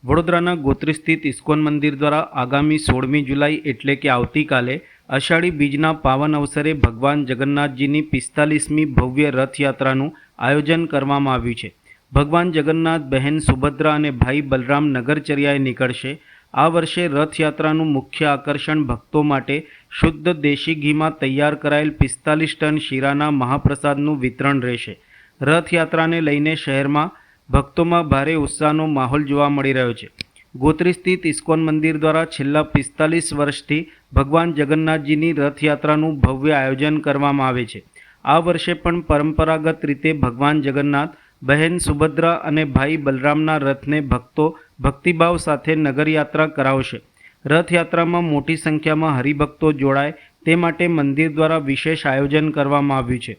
વડોદરાના ગોત્રી સ્થિત ઇસ્કોન મંદિર દ્વારા આગામી 16મી જુલાઈ એટલે કે આવતીકાલે અષાઢી બીજના પાવન અવસરે ભગવાન જગન્નાથજીની 45મી ભવ્ય રથયાત્રાનું આયોજન કરવામાં આવ્યું છે. ભગવાન જગન્નાથ, બહેન સુભદ્રા અને ભાઈ બલરામ નગરચર્યાએ નીકળશે. આ વર્ષે રથયાત્રાનું મુખ્ય આકર્ષણ ભક્તો માટે શુદ્ધ દેશી ઘીમાં તૈયાર કરાયેલ 45 ટન શીરાના મહાપ્રસાદનું વિતરણ રહેશે. રથયાત્રાને લઈને શહેરમાં ભક્તોમાં ભારે ઉત્સાહનો માહોલ જોવા મળી રહ્યો છે. ગોત્રી સ્થિત ઇસ્કોન મંદિર દ્વારા છેલ્લા 45 વર્ષથી ભગવાન જગન્નાથજીની રથયાત્રાનું ભવ્ય આયોજન કરવામાં આવે છે. આ વર્ષે પણ પરંપરાગત રીતે ભગવાન જગન્નાથ, બહેન સુભદ્રા અને ભાઈ બલરામના રથને ભક્તો ભક્તિભાવ સાથે નગરયાત્રા કરાવશે. રથયાત્રામાં મોટી સંખ્યામાં હરિભક્તો જોડાય તે માટે મંદિર દ્વારા વિશેષ આયોજન કરવામાં આવ્યું છે.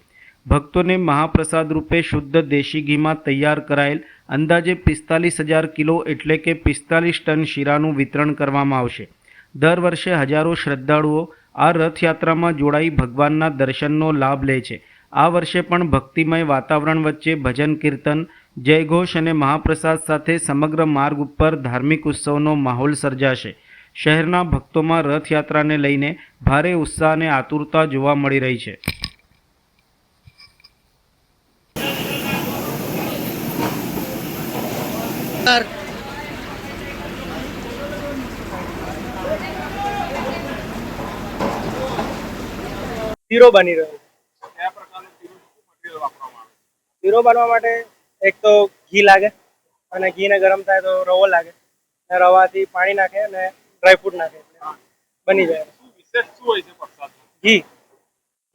ભક્તોને મહાપ્રસાદ રૂપે શુદ્ધ દેશી ઘીમાં તૈયાર કરાયેલ અંદાજે 45,000 કિલો એટલે કે 45 ટન શીરાનું વિતરણ કરવામાં આવશે. દર વર્ષે હજારો શ્રદ્ધાળુઓ આ રથયાત્રામાં જોડાઈ ભગવાનના દર્શનનો લાભ લે છે. આ વર્ષે પણ ભક્તિમય વાતાવરણ વચ્ચે ભજન કીર્તન, જયઘોષ અને મહાપ્રસાદ સાથે સમગ્ર માર્ગ ઉપર ધાર્મિક ઉત્સવનો માહોલ સર્જાશે. શહેરના ભક્તોમાં રથયાત્રાને લઈને ભારે ઉત્સાહ અને આતુરતા જોવા મળી રહી છે. શીરો બની રહ્યો છે. શીરો બનવા માટે એક તો ઘી લાગે અને ઘીને ગરમ થાય તો રવો લાગે અને રવાથી પાણી નાખે અને ડ્રાયફ્રૂટ નાખે બની જાય. ઘી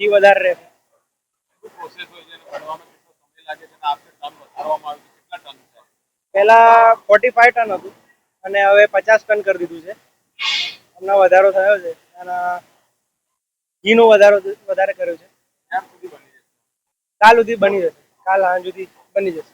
ઘી વધારે રહે. પહેલા 45 ટન હતું અને હવે 50 ટન કરી દીધું છે. હમણાં વધારો થયો છે અને ઘીનો વધારે કર્યો છે. કાલ સુધી બની જશે. કાલ સાંજ સુધી બની જશે.